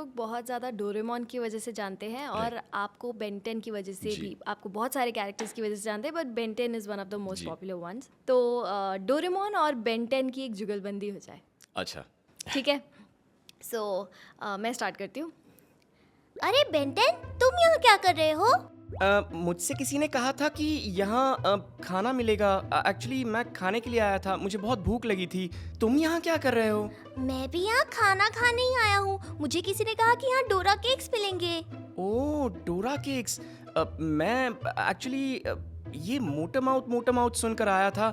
लोग बहुत ज़्यादा डोरेमोन की वजह से जानते हैं और आपको बेंटेन की वजह से जी। भी, आपको बहुत सारे कैरेक्टर्स की वजह से जानते हैं, but Ben ten is one of the most जी। Popular ones. तो डोरेमोन और बेंटेन की एक जुगलबंदी हो जाए, अच्छा। ठीक है? सो मैं स्टार्ट करती हूँ. अरे बेंटेन, तुम यहाँ क्या कर रहे हो? मुझसे किसी ने कहा था कि यहाँ खाना मिलेगा. एक्चुअली मैं खाने के लिए आया था, मुझे बहुत भूख लगी थी. तुम यहाँ क्या कर रहे हो? मैं भी यहाँ खाना खाने ही आया हूँ. मुझे किसी ने कहा कि यहाँ डोरा केक्स मिलेंगे. ओह, डोरा केक्स. मैं एक्चुअली ये मोटा माउथ सुनकर आया था,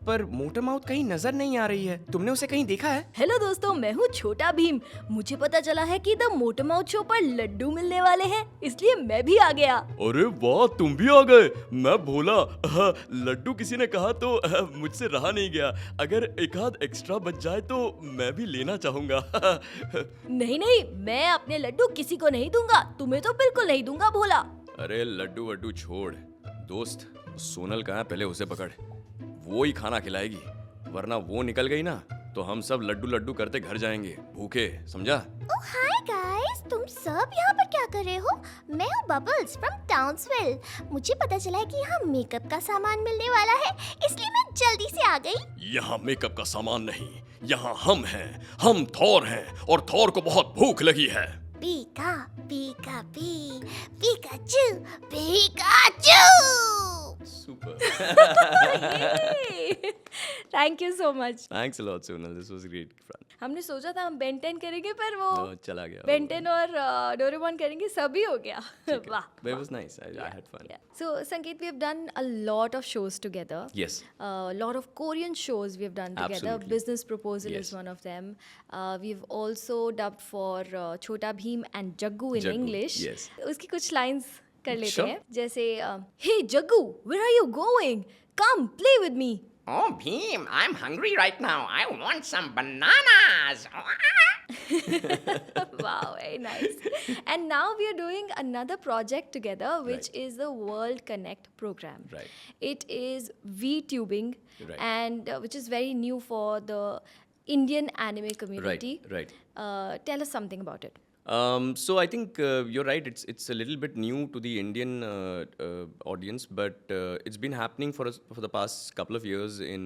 पर मोटा माउथ कहीं नजर नहीं आ रही है. तुमने उसे कहीं देखा है? हेलो दोस्तों, मैं हूँ छोटा भीम. मुझे पता चला है कि द मोटा माउथ शो पर लड्डू मिलने वाले हैं, इसलिए मैं भी आ गया. अरे वाह, तुम भी आ गए. मैं भोला. लड्डू किसी ने कहा तो मुझसे रहा नहीं गया. अगर एक आध एक्स्ट्रा बच जाए तो मैं भी लेना चाहूंगा. नहीं नहीं, मैं अपने लड्डू किसी को नहीं दूंगा. तुम्हें तो बिल्कुल नहीं दूंगा भोला. अरे लड्डू वड्डू छोड़ दोस्त. सोनल कहाँ है, पहले उसे पकड़. वो ही खाना खिलाएगी, वरना वो निकल गई ना तो हम सब लड्डू लड्डू करते घर जाएंगे भूखे, समझा? ओह हाय गाइस, तुम सब यहाँ पर क्या कर रहे हो? मैं हूँ बबल्स फ्रॉम टाउन्सविल. मुझे पता चला है कि यहाँ मेकअप का सामान मिलने वाला है, इसलिए मैं जल्दी से आ गई. यहाँ मेकअप का सामान नहीं, यहाँ हम हैं. हम थॉर हैं और थॉर को बहुत भूख लगी है. Pika pika pi Pikachu Pikachu. Super. Thank you so much. Thanks a lot Sonal, this was great fun. हमने सोचा था हम बेंटेन करेंगे, पर वो चला गया. बेंटेन और डोरेमोन करेंगे, सभी हो गया. वाह. But it was nice. I had fun. So Sanket, we have done a lot of shows together. Yes. A lot of Korean shows we have done together. Absolutely. Business Proposal Yes. is one of them. We've also dubbed for Chota Bheem and Jaggu in Jaggu, English. yes. उसकी कुछ lines कर लेते Sure. हैं, जैसे Hey Jaggu, where are you going? Come play with me. Oh, Bheem, I'm hungry right now. I want some bananas. Wow, very nice. And now we are doing another project together, which Right. is the World Connect program. Right. It is VTubing, Right. and which is very new for the Indian anime community. Right. Tell us something about it. So I think you're right. It's a little bit new to the Indian audience, but it's been happening for the past couple of years in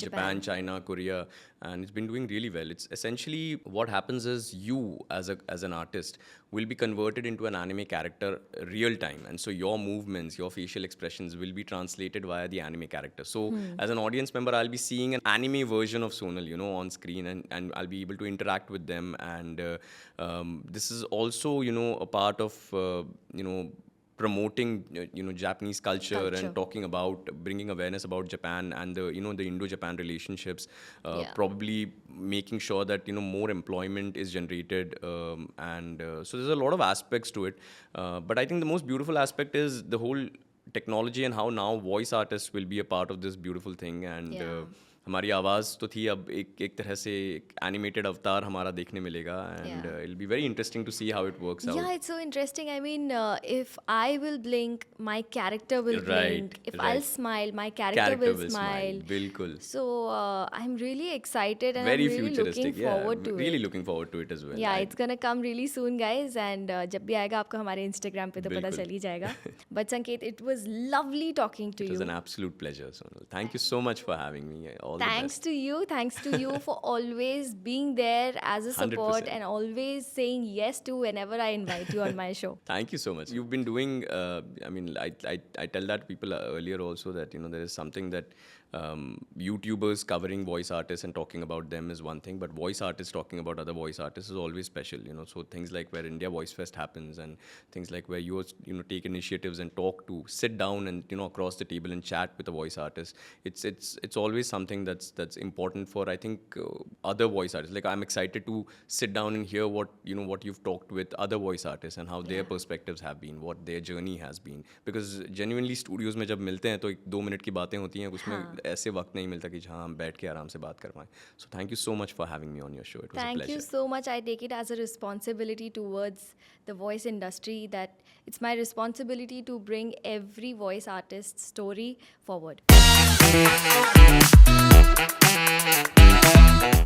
Japan, China, Korea, and it's been doing really well. It's essentially what happens is you as an artist will be converted into an anime character real time, and so your movements, your facial expressions will be translated via the anime character. So as an audience member, I'll be seeing an anime version of Sonal, on screen, and I'll be able to interact with them. And this is also, a part of, promoting, Japanese culture and talking about, bringing awareness about Japan and the, the Indo-Japan relationships, probably making sure that, more employment is generated. And so there's a lot of aspects to it. But I think the most beautiful aspect is the whole technology and how now voice artists will be a part of this beautiful thing. And हमारी आवाज़ तो थी, अब एक तरह से एक animated अवतार हमारा देखने मिलेगा. And it will be very interesting to see how it works out. Yeah, it's so interesting. I mean, if I will blink, my character will blink. If I'll smile, my character will smile. बिल्कुल. So I'm really excited, and Very I'm really futuristic. looking forward to really it. looking forward to it as well. Yeah, it's gonna come really soon, guys. And जब भी आएगा आपको हमारे Instagram पे तो पता बिल्कुल. चल ही जाएगा. But Sanket, it was lovely talking to It was you. an absolute pleasure, Sonal. Thank you so much for having me. All the Thanks best. to you. Thanks to you for always being there as a support 100%. and always saying yes to whenever I invite you on my show. Thank you so much. You've been doing, I mean, I tell that people earlier also that, there is something that YouTubers covering voice artists and talking about them is one thing, but voice artists talking about other voice artists is always special, So things like where India Voice Fest happens and things like where you take initiatives and talk to, sit down and, across the table and chat with a voice artist. It's always something that's important for, I think, other voice artists. Like I'm excited to sit down and hear what you've talked with other voice artists and how their perspectives have been, what their journey has been. Because genuinely studios में जब मिलते हैं तो 2 minute की बातें होती हैं, उसमें ऐसे वक्त नहीं मिलता कि जहाँ हम बैठ के आराम से बात कर पाएं. So thank you so much for having me on your show. It was a Thank pleasure. you so much. I take it as a responsibility towards the voice industry, that it's my responsibility to bring every voice artist's story forward.